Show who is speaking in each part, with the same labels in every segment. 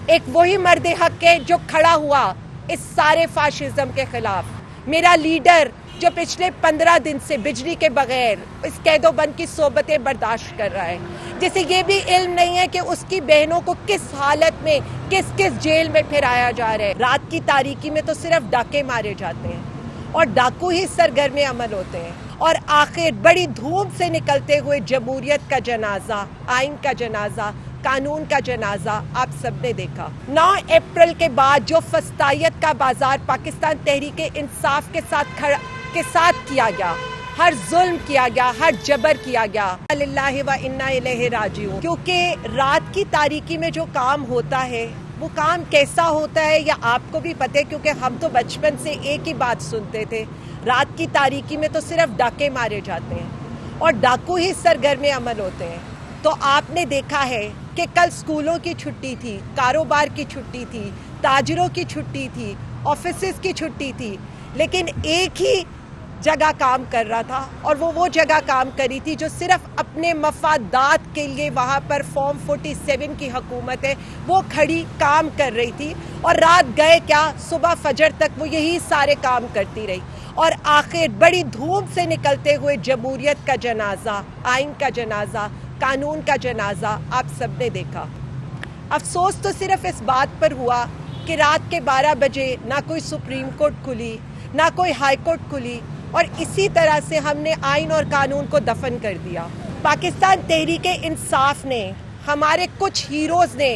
Speaker 1: ایک وہی مرد حق ہے جو کھڑا ہوا اس سارے فاشزم کے خلاف، میرا لیڈر جو پچھلے 15 دن سے بجلی کے بغیر اس قید و بند کی صحبتیں برداشت کر رہا ہے، جسے یہ بھی علم نہیں ہے کہ اس کی بہنوں کو کس حالت میں کس جیل میں پھرایا جا رہا ہے۔ رات کی تاریکی میں تو صرف ڈاکے مارے جاتے ہیں اور ڈاکو ہی سرگرم عمل ہوتے ہیں، اور آخر بڑی دھوم سے نکلتے ہوئے جمہوریت کا جنازہ، آئین کا جنازہ، قانون کا جنازہ آپ سب نے دیکھا۔ 9 اپریل کے بعد جو فسطائیت کا بازار پاکستان تحریک انصاف کے ساتھ کیا گیا، ہر ظلم کیا گیا، ہر جبر کیا گیا، للہ و انا الیہ راجعون، کیونکہ رات کی تاریکی میں جو کام ہوتا ہے وہ کام کیسا ہوتا ہے یا آپ کو بھی پتہ ہے، کیونکہ ہم تو بچپن سے ایک ہی بات سنتے تھے، رات کی تاریکی میں تو صرف ڈاکے مارے جاتے ہیں اور ڈاکو ہی سرگرم عمل ہوتے ہیں۔ تو آپ نے دیکھا ہے کہ کل سکولوں کی چھٹی تھی، کاروبار کی چھٹی تھی، تاجروں کی چھٹی تھی، آفیسز کی چھٹی تھی، لیکن ایک ہی جگہ کام کر رہا تھا، اور وہ جگہ کام کری تھی جو صرف اپنے مفادات کے لیے وہاں پر فارم 47 کی حکومت ہے وہ کھڑی کام کر رہی تھی، اور رات گئے کیا صبح فجر تک وہ یہی سارے کام کرتی رہی، اور آخر بڑی دھوم سے نکلتے ہوئے جمہوریت کا جنازہ، آئین کا جنازہ، قانون کا جنازہ آپ سب نے دیکھا۔ افسوس تو صرف اس بات پر ہوا کہ رات کے 12 بجے نہ کوئی سپریم کورٹ کھلی، نہ کوئی ہائی کورٹ کھلی، اور اسی طرح سے ہم نے آئین اور قانون کو دفن کر دیا۔ پاکستان تحریک انصاف نے، ہمارے کچھ ہیروز نے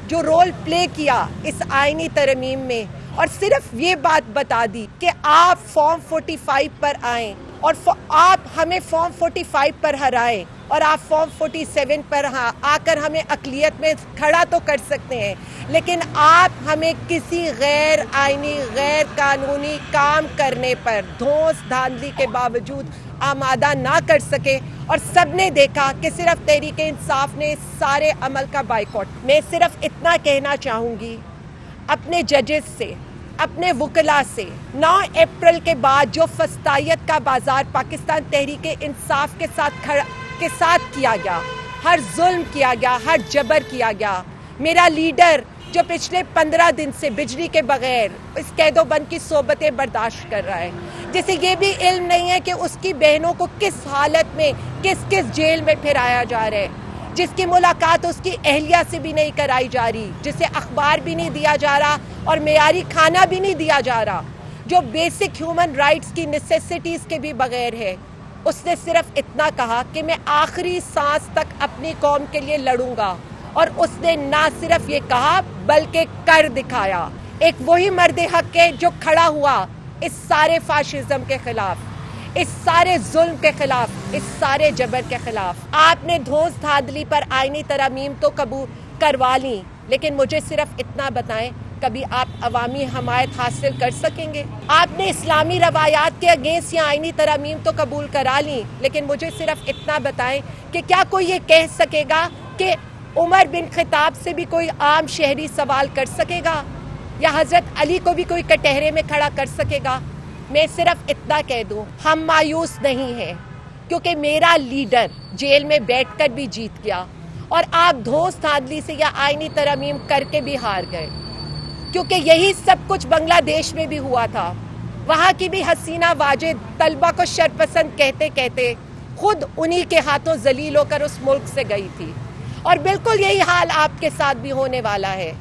Speaker 1: جو رول پلے کیا اس آئینی ترمیم میں، اور صرف یہ بات بتا دی کہ آپ فارم 45 پر آئیں اور آپ ہمیں فارم 45 پر ہرائیں، اور آپ فارم 47 پر آ کر ہمیں اقلیت میں کھڑا تو کر سکتے ہیں، لیکن آپ ہمیں کسی غیر آئینی، غیر قانونی کام کرنے پر دھوس دھاندلی کے باوجود آمادہ نہ کر سکے، اور سب نے دیکھا کہ صرف تحریک انصاف نے اس سارے عمل کا بائیکاٹ۔ میں صرف اتنا کہنا چاہوں گی اپنے ججز سے، اپنے وکلاء سے، 9 اپریل کے بعد جو فسطائیت کا بازار پاکستان تحریک انصاف کے ساتھ کیا گیا، ہر ظلم کیا گیا، ہر جبر کیا گیا، میرا لیڈر جو پچھلے 15 دن سے بجلی کے بغیر اس قید و بند کی صحبتیں برداشت کر رہا ہے، جسے یہ بھی علم نہیں ہے کہ اس کی بہنوں کو کس حالت میں کس جیل میں پھرایا جا رہا ہے، جس کی ملاقات اس کی اہلیہ سے بھی نہیں کرائی جا رہی، جسے اخبار بھی نہیں دیا جا رہا اور معیاری کھانا بھی نہیں دیا جا رہا، جو بیسک ہیومن رائٹس کی نیسیسٹیز کے بھی بغیر ہے۔ اس نے صرف اتنا کہا کہ میں آخری سانس تک اپنی قوم کے لیے لڑوں گا، اور اس نے نہ صرف یہ کہا بلکہ کر دکھایا۔ ایک وہی مرد حق ہے جو کھڑا ہوا اس سارے فاشزم کے خلاف، اس سارے ظلم کے خلاف، اس سارے جبر کے خلاف۔ آپ نے دھوس دھاندلی پر آئینی ترامیم تو قبول کروا لیں، لیکن مجھے صرف اتنا بتائیں کبھی آپ عوامی حمایت حاصل کر سکیں گے؟ آپ نے اسلامی روایات کے اگینسٹ یا آئینی ترامیم تو قبول کرا لیں، لیکن مجھے صرف اتنا بتائیں کہ کیا کوئی یہ کہہ سکے گا کہ عمر بن خطاب سے بھی کوئی عام شہری سوال کر سکے گا، یا حضرت علی کو بھی کوئی کٹہرے میں کھڑا کر سکے گا؟ میں صرف اتنا کہہ دوں، ہم مایوس نہیں ہیں، کیونکہ میرا لیڈر جیل میں بیٹھ کر بھی جیت گیا، اور آپ دھوس دھاندلی سے یا آئینی ترامیم کر کے بھی ہار گئے، کیونکہ یہی سب کچھ بنگلہ دیش میں بھی ہوا تھا۔ وہاں کی بھی حسینہ واجد طلبہ کو شرپسند کہتے کہتے خود انہی کے ہاتھوں ذلیل ہو کر اس ملک سے گئی تھی، اور بالکل یہی حال آپ کے ساتھ بھی ہونے والا ہے۔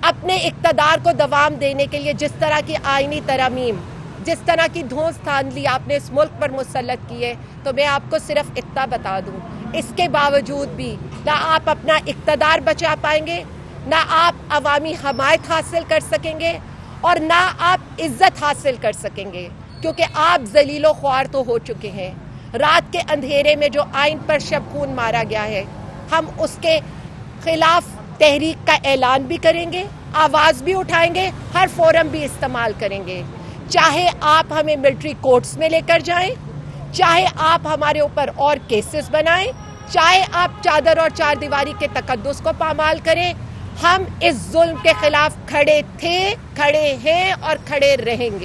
Speaker 1: اپنے اقتدار کو دوام دینے کے لیے جس طرح کی آئینی ترامیم، جس طرح کی دھوس دھاندلی آپ نے اس ملک پر مسلط کی ہے، تو میں آپ کو صرف اتنا بتا دوں، اس کے باوجود بھی نہ آپ اپنا اقتدار بچا پائیں گے، نہ آپ عوامی حمایت حاصل کر سکیں گے، اور نہ آپ عزت حاصل کر سکیں گے، کیونکہ آپ ذلیل و خوار تو ہو چکے ہیں۔ رات کے اندھیرے میں جو آئین پر شب خون مارا گیا ہے، ہم اس کے خلاف تحریک کا اعلان بھی کریں گے، آواز بھی اٹھائیں گے، ہر فورم بھی استعمال کریں گے، چاہے آپ ہمیں ملٹری کورٹس میں لے کر جائیں، چاہے آپ ہمارے اوپر اور کیسز بنائیں، چاہے آپ چادر اور چار دیواری کے تقدس کو پامال کریں، ہم اس ظلم کے خلاف کھڑے تھے، کھڑے ہیں اور کھڑے رہیں گے۔